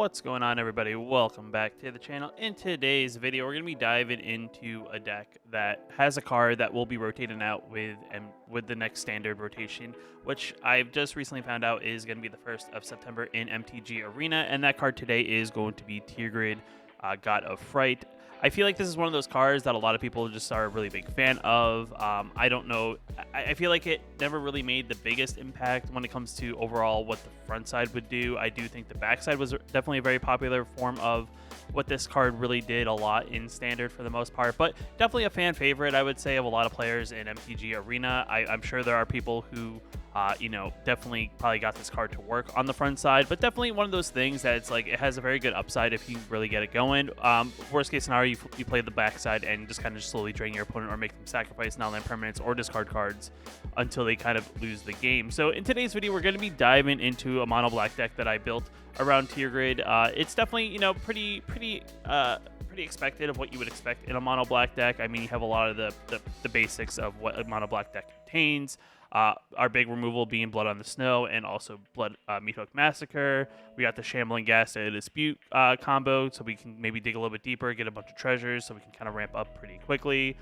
What's going on, everybody? Welcome back to the channel. In today's video, we're going to be diving into a deck that has a card that will be rotating out with the next standard rotation, which I've just recently found out is going to be the 1st of September in MTG Arena, and that card today is going to be Tergrid, God of Fright. I feel like this is one of those cards that a lot of people just are a really big fan of. I don't know. I feel like it never really made the biggest impact when it comes to overall what the front side would do. I do think the back side was definitely a very popular form of what this card really did a lot in Standard for the most part, but definitely a fan favorite, I would say, of a lot of players in MTG Arena. I'm sure there are people who definitely probably got this card to work on the front side, but definitely one of those things that it's like it has a very good upside if you really get it going. Worst case scenario, you play the back side and just kind of slowly drain your opponent or make them sacrifice non-land permanents or discard cards until they kind of lose the game. So in today's video, we're going to be diving into a mono black deck that I built around Tergrid. It's definitely pretty expected of what you would expect in a mono black deck. I mean, you have a lot of the basics of what a mono black deck contains. Our big removal being Blood on the Snow and also Blood Meathook Massacre. We got the Shambling Gas to Dispute combo, so we can maybe dig a little bit deeper, get a bunch of treasures, so we can kind of ramp up pretty quickly.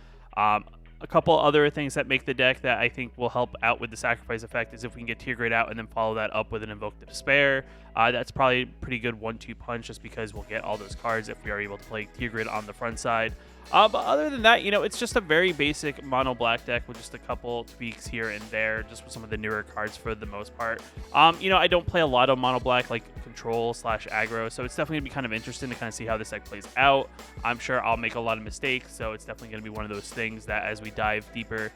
A couple other things that make the deck that I think will help out with the sacrifice effect is if we can get Tergrid out and then follow that up with an Invoke to Despair. That's probably a pretty good 1-2 punch just because we'll get all those cards if we are able to play Tergrid on the front side. But other than that, it's just a very basic mono black deck with just a couple tweaks here and there, just with some of the newer cards for the most part. I don't play a lot of mono black like control / aggro, so it's definitely gonna be kind of interesting to kind of see how this deck plays out. I'm sure I'll make a lot of mistakes, so it's definitely gonna be one of those things that as we dive deeper,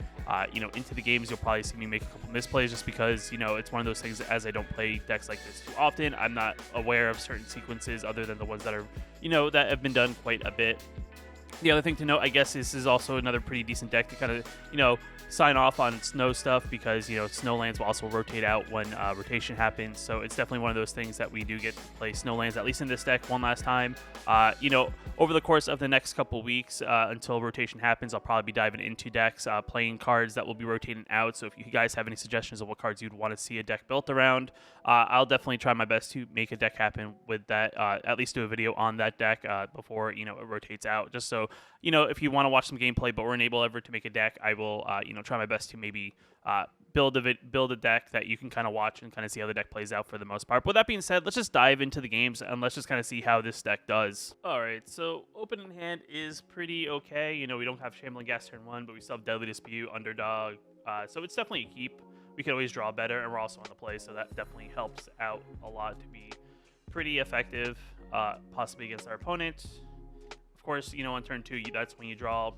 into the games, you'll probably see me make a couple misplays just because, it's one of those things that as I don't play decks like this too often, I'm not aware of certain sequences other than the ones that are, that have been done quite a bit. The other thing to note, I guess, this is also another pretty decent deck to kind of, sign off on snow stuff because, Snowlands will also rotate out when rotation happens. So it's definitely one of those things that we do get to play Snowlands, at least in this deck, one last time. Over the course of the next couple weeks until rotation happens, I'll probably be diving into decks, playing cards that will be rotating out. So if you guys have any suggestions of what cards you'd want to see a deck built around, I'll definitely try my best to make a deck happen with that, at least do a video on that deck before, it rotates out. Just so, if you want to watch some gameplay but weren't able ever to make a deck, I will, try my best to maybe build a deck that you can kind of watch and kind of see how the deck plays out for the most part. But with that being said, let's just dive into the games and let's just kind of see how this deck does. All right, so opening hand is pretty okay. We don't have Shambling Gas turn 1, but we still have Deadly Dispute, Underdog. So it's definitely a keep. We can always draw better, and we're also on the play, so that definitely helps out a lot to be pretty effective, possibly against our opponent. Of course, on turn 2, that's when you draw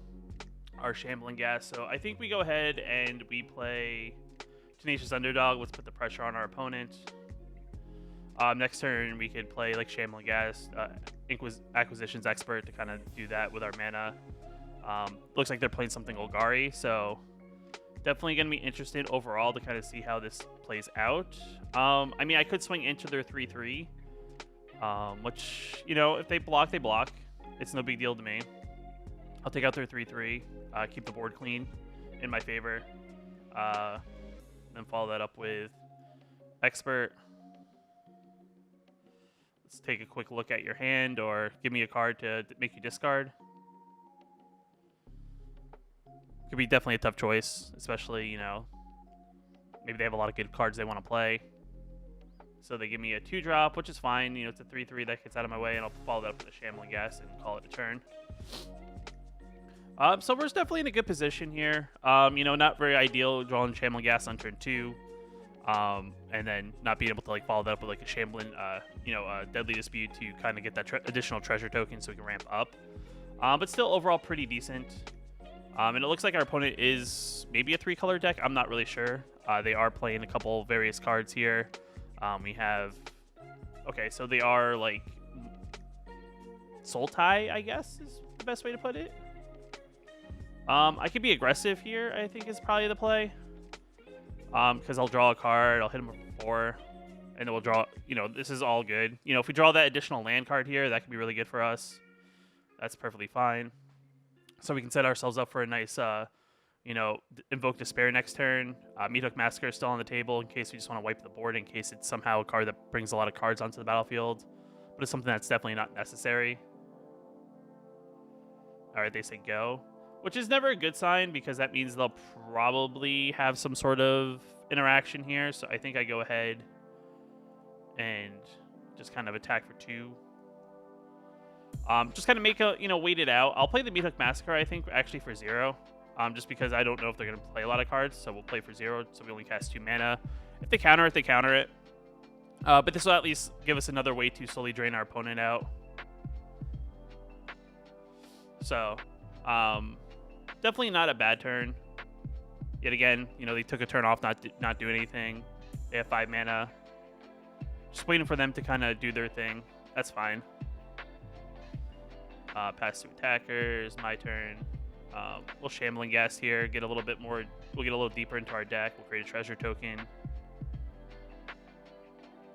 our Shambling Gas. So I think we go ahead and we play Tenacious Underdog. Let's put the pressure on our opponent. Next turn, we could play like Shambling Gas, Acquisitions Expert to kind of do that with our mana. Looks like they're playing something Olgari, so definitely going to be interested overall to kind of see how this plays out. I mean, I could swing into their 3-3, which, if they block, they block. It's no big deal to me. I'll take out their 3-3, keep the board clean in my favor, then follow that up with Expert. Let's take a quick look at your hand or give me a card to make you discard. Could be definitely a tough choice, especially, maybe they have a lot of good cards they want to play. So they give me a 2-drop, which is fine. It's a 3-3 that gets out of my way, and I'll follow that up with a Shambling Gas and call it a turn. So we're definitely in a good position here. Not very ideal drawing Shambling Gas on turn 2. And then not being able to follow that up with a Shambling, Deadly Dispute to kind of get that additional treasure token so we can ramp up. But still overall pretty decent. And it looks like our opponent is maybe a 3-color deck. I'm not really sure. They are playing a couple various cards here. We have... Okay, so they are Soul Tie, I guess, is the best way to put it. I could be aggressive here, I think is probably the play. Because I'll draw a card, I'll hit him with 4, and then we'll draw, this is all good. If we draw that additional land card here, that could be really good for us. That's perfectly fine. So we can set ourselves up for a nice, Invoke Despair next turn. Meathook Massacre is still on the table in case we just want to wipe the board, in case it's somehow a card that brings a lot of cards onto the battlefield. but it's something that's definitely not necessary. All right, they say go, which is never a good sign because that means they'll probably have some sort of interaction here. So I think I go ahead and just kind of attack for 2. Just kind of make a, wait it out. I'll play the Meathook Massacre, I think, actually for 0. Just because I don't know if they're going to play a lot of cards. So we'll play for 0. So we only cast 2 mana. If they counter it, they counter it. But this will at least give us another way to slowly drain our opponent out. So, definitely not a bad turn. Yet again, they took a turn off, not do anything. They have 5 mana. Just waiting for them to kind of do their thing. That's fine. Pass 2 attackers. My turn. We'll Shambling Ghast here. Get a little bit more. We'll get a little deeper into our deck. We'll create a treasure token.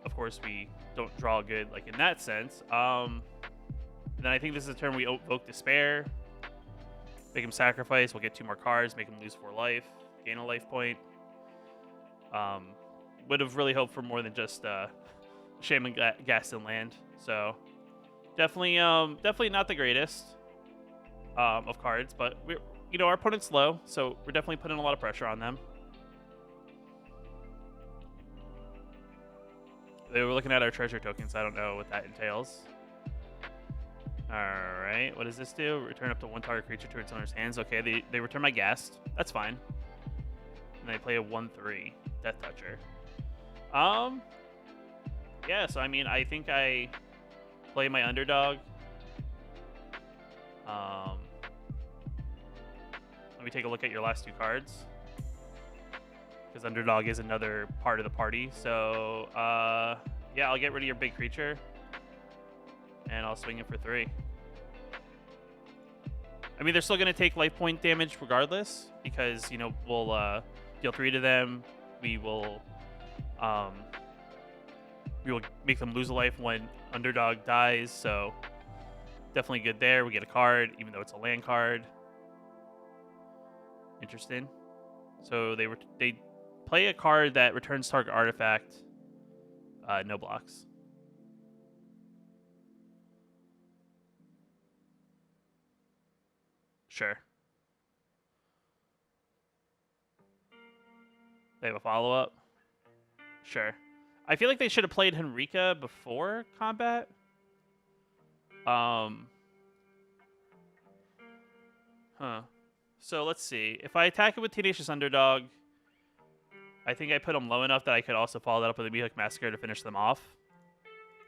Of course, we don't draw good, like in that sense. Then I think this is a turn we evoke Despair. Make him sacrifice. We'll get 2 more cards. Make him lose 4 life. Gain a life point. Would have really hoped for more than just Shambling Ghast and land. So definitely not the greatest of cards, but our opponent's low, so we're definitely putting a lot of pressure on them. They were looking at our treasure tokens. I don't know what that entails. Alright, what does this do? Return up to 1 target creature to its owner's hands. Okay, they return my Ghast. That's fine. And they play a 1/3 Death Toucher. Yeah, so I mean, I think I play my underdog. Let me take a look at your last 2 cards. Because underdog is another part of the party. So, yeah, I'll get rid of your big creature. And I'll swing it for 3. I mean, they're still going to take life point damage regardless. Because, we'll deal 3 to them. We will make them lose a life when underdog dies. So, definitely good there. We get a card, even though it's a land card. Interesting. So, they play a card that returns target artifact. No blocks. Sure. They have a follow-up? Sure. I feel like they should have played Henrika before combat. Huh. So let's see. If I attack it with Tenacious Underdog, I think I put them low enough that I could also follow that up with a Meathook Massacre to finish them off.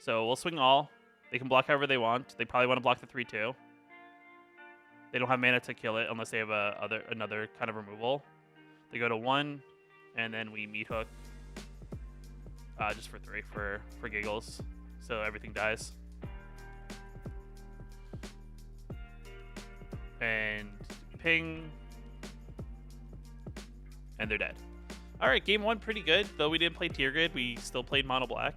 So we'll swing all. They can block however they want. They probably want to block the 3/2. They don't have mana to kill it unless they have another kind of removal. They go to 1, and then we Meathook just for 3 for giggles. So everything dies. And ping. And they're dead. Alright, game 1 pretty good. Though we didn't play Tergrid, we still played mono black.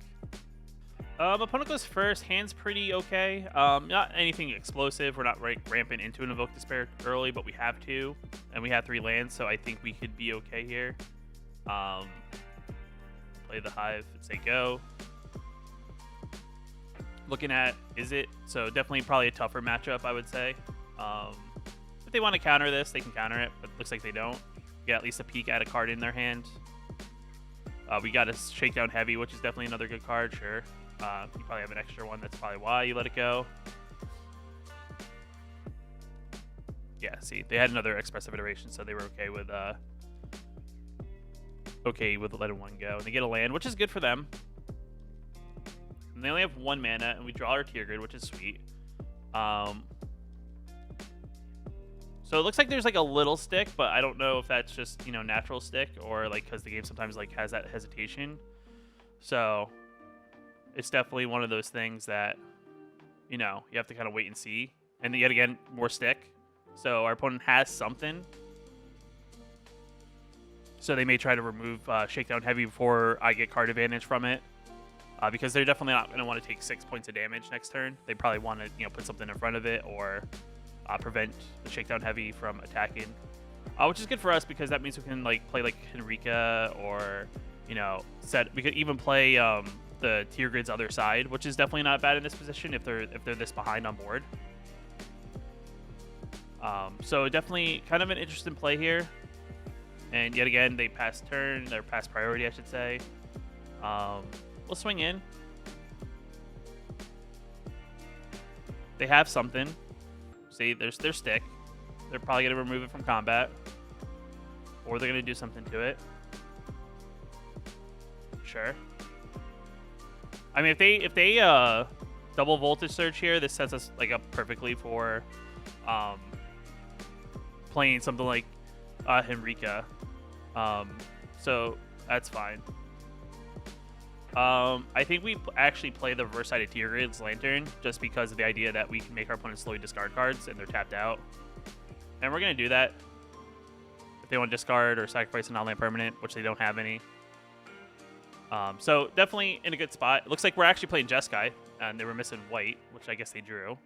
Opponent goes first. Hand's pretty okay. Not anything explosive. We're not rampant into an Evoke Despair early, but we have to. And we have 3 lands, so I think we could be okay here. Play the Hive and say go. Looking at, is it? So definitely probably a tougher matchup, I would say. If they want to counter this, they can counter it, but it looks like they don't. Get at least a peek at a card in their hand. We got a Shakedown Heavy, which is definitely another good card, sure. You probably have an extra one. That's probably why you let it go. Yeah, see, they had another Expressive Iteration, so they were okay with letting 1 go. And they get a land, which is good for them. And they only have 1 mana, and we draw our Tergrid, which is sweet. So it looks like there's like a little stick, but I don't know if that's just, natural stick or like because the game sometimes like has that hesitation. So it's definitely one of those things that, you have to kind of wait and see. And yet again, more stick. So our opponent has something. So they may try to remove Shakedown Heavy before I get card advantage from it. Because they're definitely not going to want to take 6 points of damage next turn. They probably want to, put something in front of it or prevent the Shakedown Heavy from attacking. Which is good for us because that means we can play like Henrika or, we could even play the the Tergrid's other side, which is definitely not bad in this position if they're this behind on board. So definitely kind of an interesting play here. And yet again, they pass turn, or pass priority, I should say. We'll swing in. They have something. See, there's their stick. They're probably going to remove it from combat. Or they're going to do something to it. Sure. I mean, if they double voltage surge here, this sets us like up perfectly for playing something like Henrika. So that's fine. I think we actually play the reverse side of Tergrid's Lantern just because of the idea that we can make our opponents slowly discard cards and they're tapped out. And we're going to do that if they want to discard or sacrifice a non-land permanent, which they don't have any. So definitely in a good spot. It looks like we're actually playing Jeskai, and they were missing white, which I guess they drew.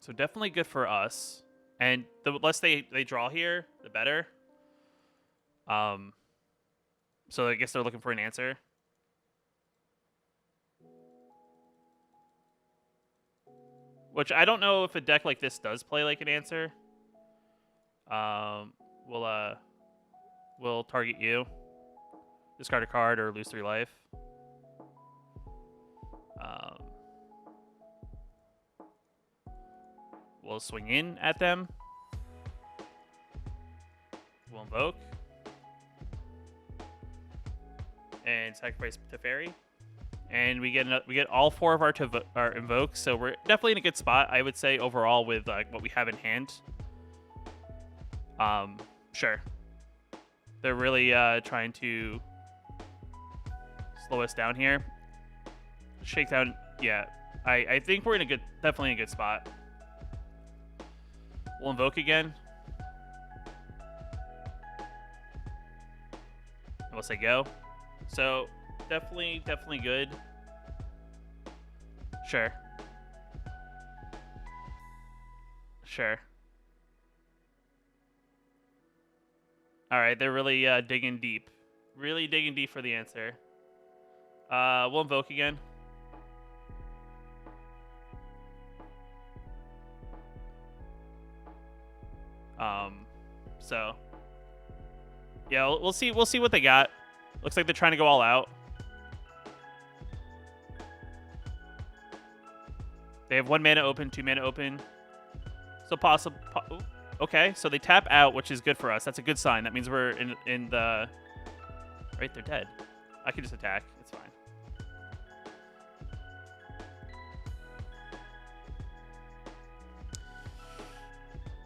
So definitely good for us. And the less they draw here, the better. So I guess they're looking for an answer. Which I don't know if a deck like this does play like an answer. We'll target you. Discard a card or lose 3 life. We'll swing in at them. We'll invoke. And sacrifice Teferi. And we get all 4 of our invokes, so we're definitely in a good spot, I would say, overall with what we have in hand. Sure. They're really trying to slow us down here. Shakedown, yeah. I think we're definitely in a good spot. We'll invoke again. And we'll say go. So definitely good. Sure. All right, they're really digging deep. Really digging deep for the answer. We'll invoke again. So yeah, we'll see what they got. Looks like they're trying to go all out. They have 1 mana open, 2 mana open. So possible. Okay, so they tap out, which is good for us. That's a good sign. That means we're in the. Right, they're dead. I can just attack. It's fine.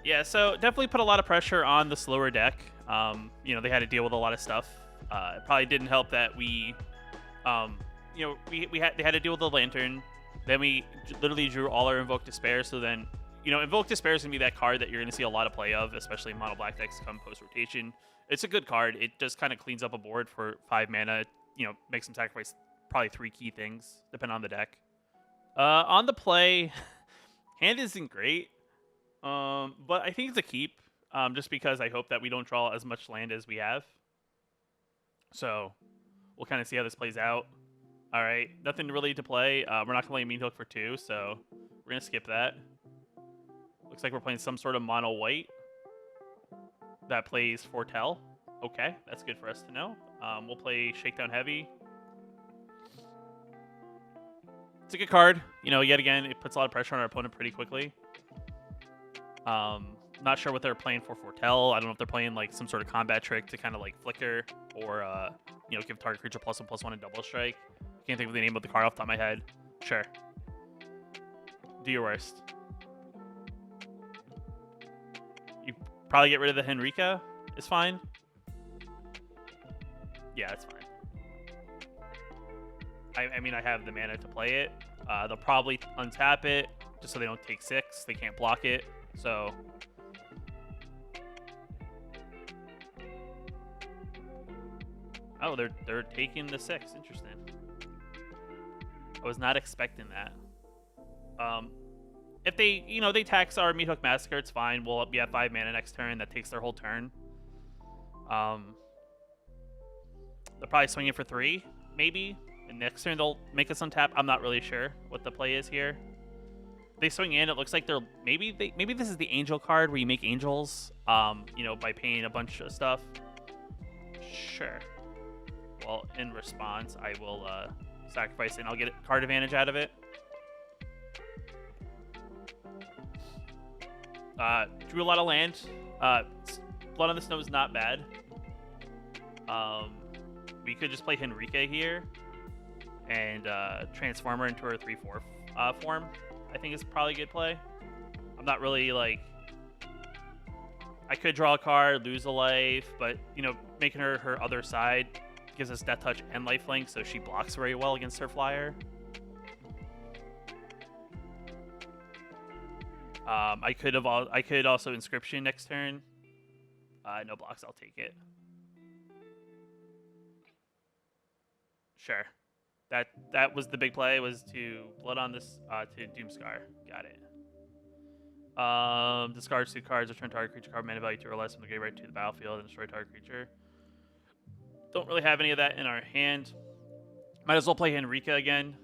Yeah, so definitely put a lot of pressure on the slower deck. You know, they had to deal with a lot of stuff. It probably didn't help that we, you know, they had to deal with the Lantern. Then we literally drew all our Invoke Despair. So then, you know, Invoke Despair is going to be that card that you're going to see a lot of play of, especially in mono black decks come post-rotation. It's a good card. It just kind of cleans up a board for 5 mana. You know, makes them sacrifice probably 3 key things, depending on the deck. On the play, hand isn't great. But I think it's a keep, just because I hope that we don't draw as much land as we have. So we'll kind of see how this plays out. All right, nothing really to play. We're not going to play Mean Hook for 2, so we're going to skip that. Looks like we're playing some sort of mono white that plays Foretell. Okay, that's good for us to know. We'll play Shakedown Heavy. It's a good card. You know, yet again, it puts a lot of pressure on our opponent pretty quickly. Not sure what they're playing for Foretell. I don't know if they're playing like some sort of combat trick to kind of like flicker or you know, give target creature +1/+1 and double strike. Can't think of the name of the card off the top of my head. Sure. Do your worst. You probably get rid of the Henrika. It's fine. Yeah, it's fine. I mean, I have the mana to play it. They'll probably untap it just so they don't take 6. They can't block it. So oh, they're taking the 6. Interesting. I was not expecting that. If they, you know, they tax our Meat Hook Massacre, it's fine. We'll be at 5 mana next turn. That takes their whole turn. They'll probably swing it for 3, maybe. And next turn they'll make us untap. I'm not really sure what the play is here. They swing in. It looks like they're maybe this is the angel card where you make angels. You know, by paying a bunch of stuff. Sure. Well, in response, I will sacrifice it and I'll get card advantage out of it. Drew a lot of land. Blood on the Snow is not bad. We could just play Henrika here and transform her into her 3/4 form. I think is probably a good play. I'm not really like... I could draw a card, lose a life, but, you know, making her her other side gives us Death Touch and lifelink, so she blocks very well against her flyer. I could also Inscription next turn. No blocks, I'll take it. Sure. That was the big play, was to Blood on this to Doomscar. Got it. Discards 2 cards, return target creature card mana value 2 or less from the graveyard to the battlefield and destroy target creature. Don't really have any of that in our hand. Might as well play Henrika again.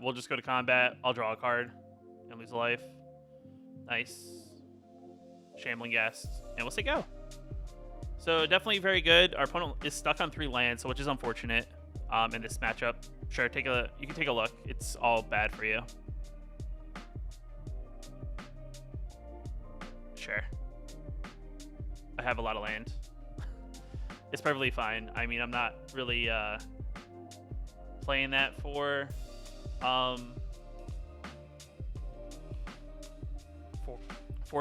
We'll just go to combat. I'll draw a card and lose a life. Nice. Shambling Guest. And we'll say go. So definitely very good. Our opponent is stuck on 3 lands, so which is unfortunate in this matchup. Sure, you can take a look. It's all bad for you. Sure. I have a lot of land. It's perfectly fine. I mean, I'm not really playing that for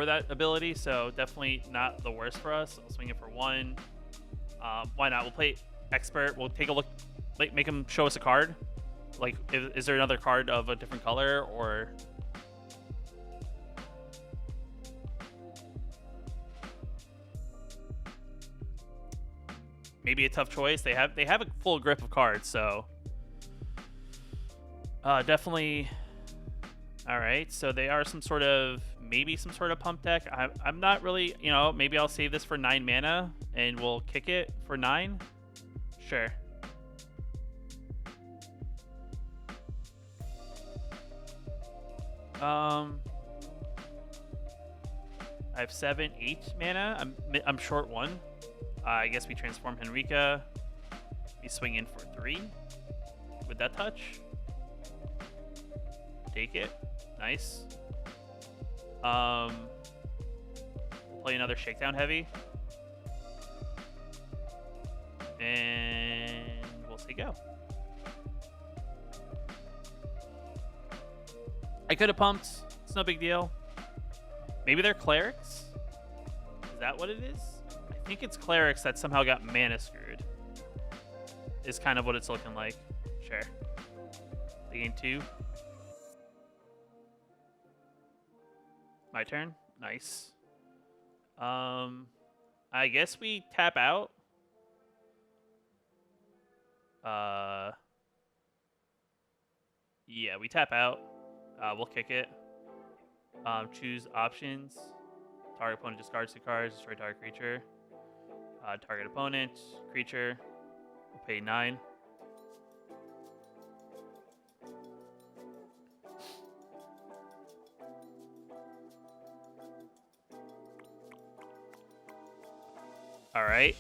that ability, so definitely not the worst for us. I'll swing it for 1. Why not? We'll play Expert. We'll take a look, like, make him show us a card. Like, is there another card of a different color, or... maybe a tough choice. They have a full grip of cards, so definitely. All right, so they are maybe some sort of pump deck. I'm not really, you know, maybe I'll save this for 9 mana and we'll kick it for 9. Sure. I have 7, 8 mana. I'm short 1. I guess we transform Henrika. We swing in for 3 with that touch. Take it. Nice. Play another Shakedown Heavy. And we'll say go. I could have pumped. It's no big deal. Maybe they're clerics? Is that what it is? I think it's clerics that somehow got mana screwed. Is kind of what it's looking like. Sure. They gain 2. My turn. Nice. I guess we tap out. Yeah, we tap out. We'll kick it. Choose options. Target opponent discards 2 cards. Destroy target creature. Target opponent creature. We'll pay 9. All right.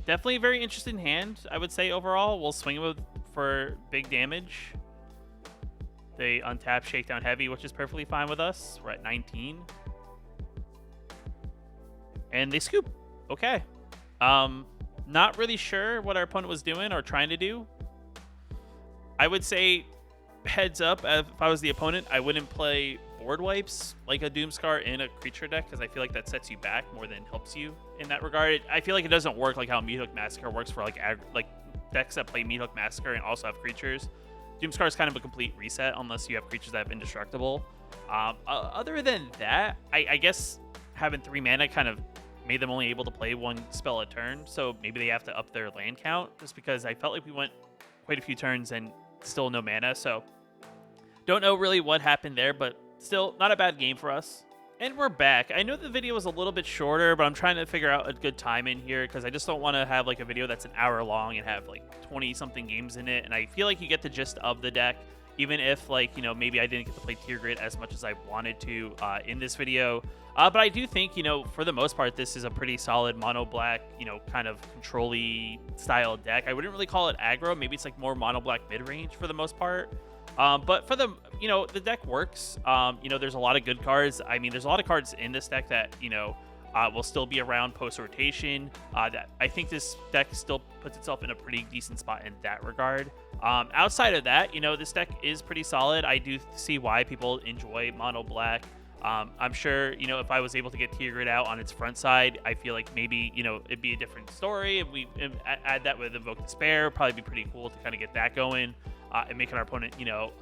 Definitely a very interesting hand, I would say, overall. We'll swing with for big damage. They untap Shakedown Heavy, which is perfectly fine with us. We're at 19. And they scoop. Okay. Not really sure what our opponent was doing or trying to do. I would say, heads up, if I was the opponent, I wouldn't play board wipes like a Doomscar in a creature deck, because I feel like that sets you back more than helps you in that regard. I feel like it doesn't work like how Meathook Massacre works for like decks that play Meathook Massacre and also have creatures. Doomscar is kind of a complete reset unless you have creatures that have indestructible. Other than that, I guess having 3 mana kind of made them only able to play 1 spell a turn, so maybe they have to up their land count, just because I felt like we went quite a few turns and still no mana, so don't know really what happened there, but still not a bad game for us. And we're back. I know the video was a little bit shorter, but I'm trying to figure out a good time in here because I just don't want to have like a video that's an hour long and have like 20 something games in it. And I feel like you get the gist of the deck, even if like, you know, maybe I didn't get to play Tergrid as much as I wanted to in this video. But I do think, you know, for the most part, this is a pretty solid mono black, you know, kind of control-y style deck. I wouldn't really call it aggro. Maybe it's like more mono black mid-range for the most part. But for the, you know, the deck works. You know, there's a lot of good cards. I mean, there's a lot of cards in this deck that, you know, will still be around post-rotation. That I think this deck still puts itself in a pretty decent spot in that regard. Outside of that, you know, this deck is pretty solid. I do see why people enjoy mono black. I'm sure, you know, if I was able to get Tergrid out on its front side, I feel like maybe, you know, it'd be a different story. If we add that with Invoke Despair, probably be pretty cool to kind of get that going and making our opponent, you know,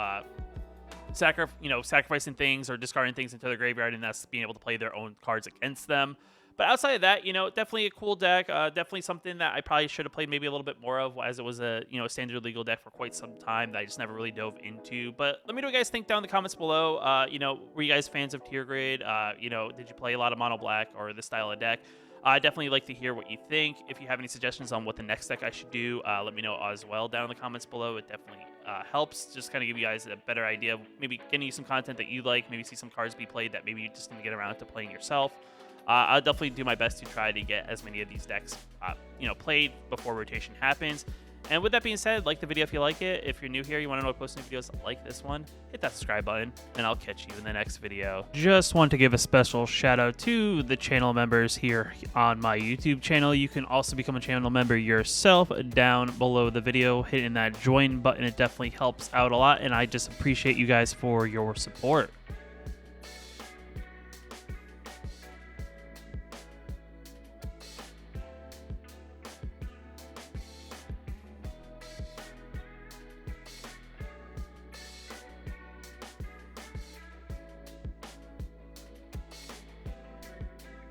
sacrificing things or discarding things into the graveyard and thus being able to play their own cards against them. But outside of that, you know, definitely a cool deck. Definitely something that I probably should have played maybe a little bit more of, as it was a, you know, standard legal deck for quite some time that I just never really dove into. But let me know what you guys think down in the comments below. You know, were you guys fans of Tergrid? You know, did you play a lot of mono black or this style of deck? I definitely like to hear what you think. If you have any suggestions on what the next deck I should do, let me know as well down in the comments below. It definitely helps just kind of give you guys a better idea of maybe getting you some content that you like, maybe see some cards be played that maybe you just didn't get around to playing yourself. I'll definitely do my best to try to get as many of these decks, you know, played before rotation happens. And with that being said, like the video if you like it. If you're new here, you want to know what posting videos like this one, hit that subscribe button, and I'll catch you in the next video. Just want to give a special shout out to the channel members here on my YouTube channel. You can also become a channel member yourself down below the video, hitting that join button. It definitely helps out a lot, and I just appreciate you guys for your support.